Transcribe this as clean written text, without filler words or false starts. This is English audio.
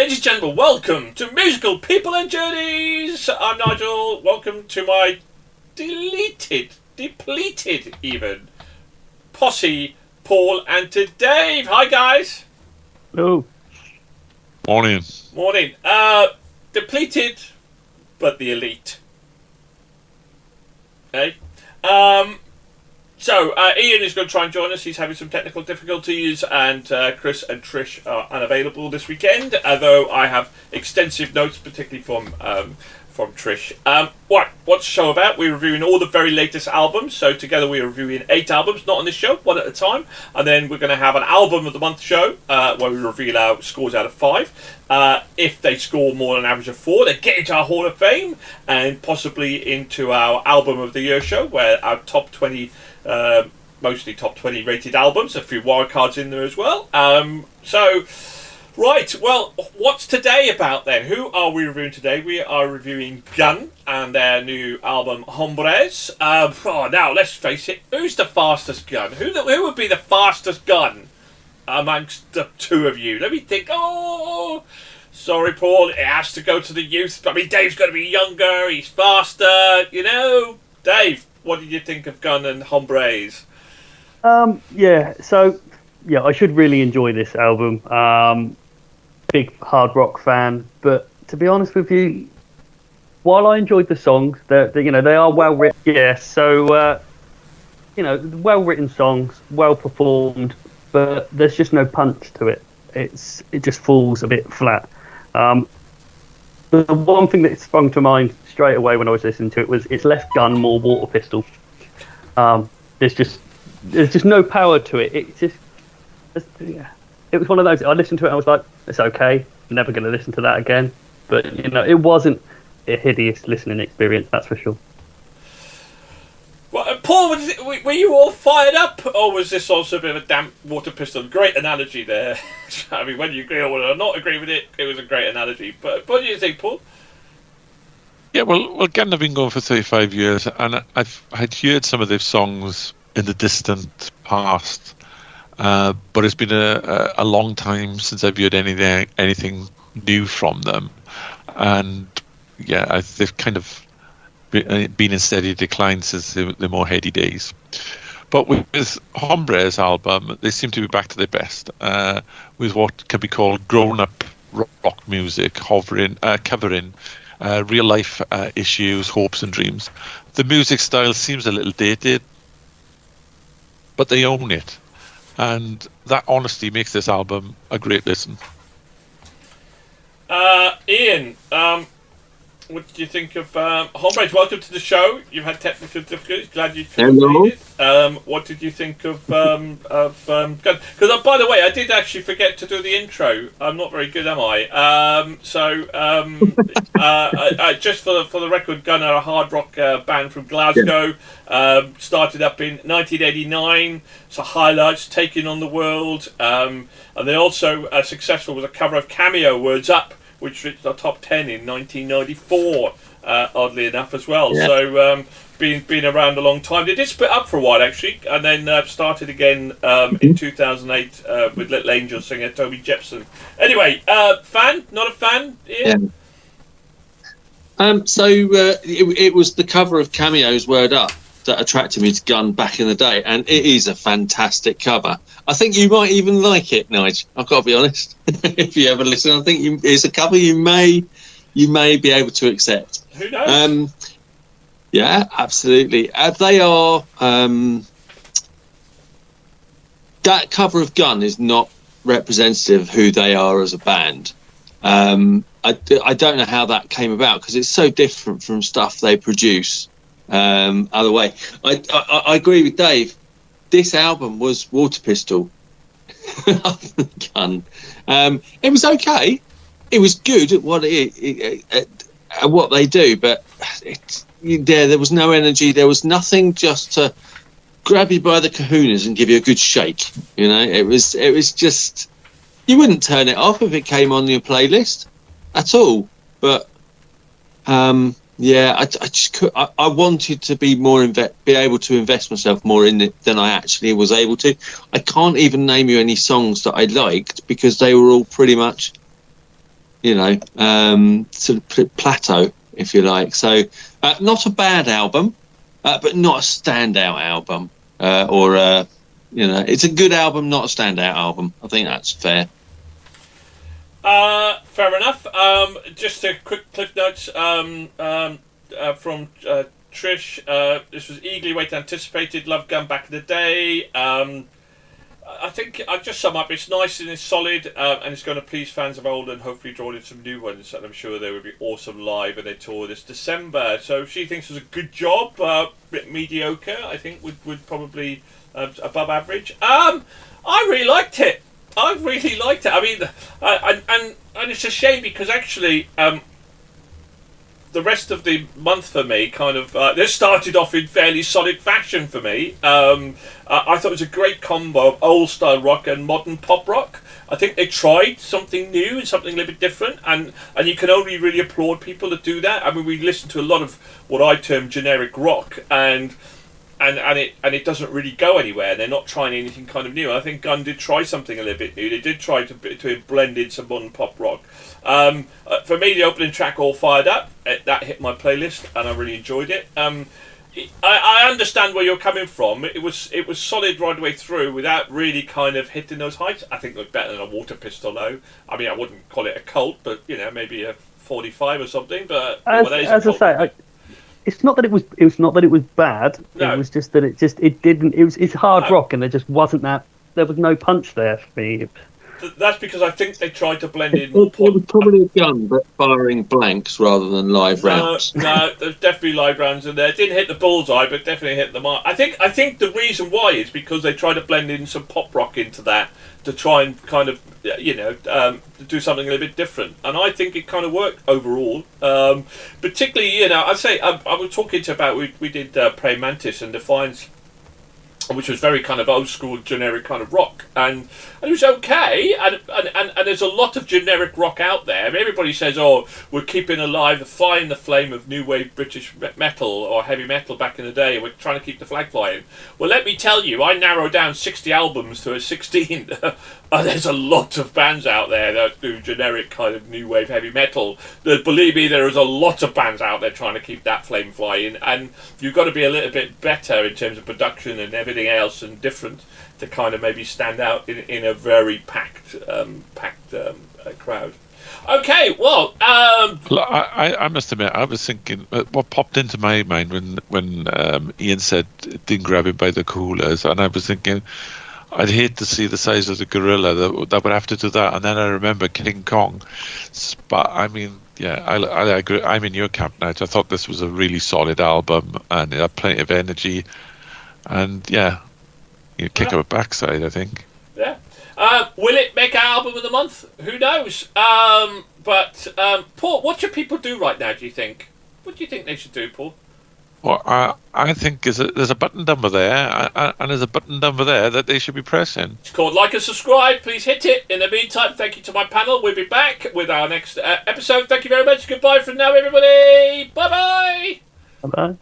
Ladies and gentlemen, welcome to Musical People and Journeys. I'm Nigel. Welcome to my depleted even, posse, Paul, and to Dave. Hi, guys. Hello. Morning. Morning. Depleted, but the elite. Okay. So, Ian is going to try and join us. He's having some technical difficulties, and Chris and Trish are unavailable this weekend, although I have extensive notes, particularly from Trish. What's the show about? We're reviewing all the very latest albums. So together we're reviewing 8 albums, not on this show, one at a time. And then we're going to have an album of the month show where we reveal our scores out of 5. If they score more than an average of 4, they get into our Hall of Fame and possibly into our album of the year show, where our top 20, mostly top 20 rated albums, a few wildcards in there as well. Right, well, what's today about then? Who are we reviewing today? We are reviewing Gun and their new album, Hombres. Now, let's face it, who's the fastest gun? Who would be the fastest gun amongst the two of you? Let me think. Oh, sorry, Paul, it has to go to the youth. I mean, Dave's got to be younger, he's faster, you know. Dave, what did you think of Gun and Hombres? I should really enjoy this album. Big hard rock fan, but to be honest with you, while I enjoyed the songs, they are well written. Yeah, so well written songs, well performed, but there's just no punch to it. It just falls a bit flat. The one thing that sprung to mind straight away when I was listening to it was it's less gun, more water pistol. There's just no power to it. It was one of those. I listened to it and I was like, it's okay. I'm never going to listen to that again. But, it wasn't a hideous listening experience, that's for sure. Well, Paul, were you all fired up? Or was this also a bit of a damp water pistol? Great analogy there. I mean, whether you agree or not agree with it, it was a great analogy. But what do you think, Paul? Yeah, well, Gun have been going for 35 years, and I'd heard some of their songs in the distant past. But it's been a long time since I've heard anything new from them, and they've kind of been in steady decline since the more heady days. But with Hombres' album, they seem to be back to their best, with what can be called grown-up rock music, covering real-life issues, hopes and dreams. The music style seems a little dated, but they own it. And that honesty makes this album a great listen. Ian, what did you think of Hombres? Welcome to the show. You've had technical difficulties. Glad you made it. What did you think of Gun? Because by the way, I did actually forget to do the intro. I'm not very good, am I? Just for the record, Gun are a hard rock band from Glasgow. Started up in 1989. So highlights, Taking on the World, and they also successful with a cover of Cameo, Words Up, which reached the top 10 in 1994, oddly enough as well. Yeah. So been around a long time. They did split up for a while actually, and then started again in 2008 with Little Angel singer Toby Jepson. Anyway, fan? Not a fan? Ian? Yeah. It was the cover of Cameo's Word Up that attracted me to Gun back in the day, and it is a fantastic cover. I think you might even like it, Nigel. I've got to be honest. If you ever listen, I think it's a cover you may be able to accept. Who knows? Yeah, absolutely. They are. That cover of Gun is not representative of who they are as a band. I don't know how that came about because it's so different from stuff they produce. Other way, I agree with Dave. This album was Water Pistol. Gun. It was okay. It was good at what what they do, but there was no energy. There was nothing just to grab you by the kahunas and give you a good shake. It was just, you wouldn't turn it off if it came on your playlist at all. But I just could. I wanted to be able to invest myself more in it than I actually was able to. I can't even name you any songs that I liked because they were all pretty much sort of plateau, if you like. So not a bad album, but not a standout album. It's a good album, not a standout album. I think that's fair. Fair enough. Just a quick cliff notes from Trish. This was eagerly waited, anticipated. Love Gun back in the day. I think I'll just sum up. It's nice and it's solid, and it's going to please fans of old and hopefully draw in some new ones. And I'm sure they would be awesome live, and they tour this December. So if she thinks it was a good job, bit mediocre, I think would probably above average. I really liked it. I mean, and it's a shame because actually, the rest of the month for me kind of this started off in fairly solid fashion for me. I thought it was a great combo of old style rock and modern pop rock. I think they tried something new and something a little bit different, and you can only really applaud people that do that. I mean, we listen to a lot of what I term generic rock, and it doesn't really go anywhere. They're not trying anything kind of new. I think Gun did try something a little bit new. They did try to blend in some modern pop rock. For me, the opening track, All Fired Up, that hit my playlist, and I really enjoyed it. I understand where you're coming from. It was solid right the way through without really kind of hitting those heights. I think it was better than a Water Pistol, though. I mean, I wouldn't call it a cult, but maybe a 45 or something. But as I say. It's not that it was. It's not that it was bad. No. It was just that it didn't. It's hard rock, and there just wasn't that. There was no punch there for me. That's because I think they tried to blend in. It was probably a Gun, but firing blanks rather than live rounds. No, there's definitely live rounds in there. It didn't hit the bullseye, but definitely hit the mark. I think the reason why is because they tried to blend in some pop rock into that to try and kind of do something a little bit different, and I think it kind of worked overall. Particularly, I'd say I was talking about we did Prey Mantis and Defiance, which was very kind of old school generic kind of rock, and it was okay, and there's a lot of generic rock out there. I mean, everybody says, oh, we're keeping alive, flying the flame of new wave British metal or heavy metal back in the day, we're trying to keep the flag flying. Well, let me tell you, I narrowed down 60 albums to a 16, and there's a lot of bands out there that do generic kind of new wave heavy metal. Believe me, there is a lot of bands out there trying to keep that flame flying, and you've got to be a little bit better in terms of production and everything else and different to kind of maybe stand out in a very packed crowd. Okay, well, I must admit, I was thinking what popped into my mind when Ian said it didn't grab him by the coolers, and I was thinking I'd hate to see the size of the gorilla that would have to do that. And then I remember King Kong, but I mean, yeah, I agree. I'm in your camp now. I thought this was a really solid album, and it had plenty of energy. And yeah, you kick up a backside, I think. Yeah. Will it make an album of the month? Who knows? But Paul, what should people do right now, do you think? What do you think they should do, Paul? Well, I think there's a button number there, and there's a button number there that they should be pressing. It's called like and subscribe. Please hit it. In the meantime, thank you to my panel. We'll be back with our next episode. Thank you very much. Goodbye for now, everybody. Bye-bye. Bye-bye.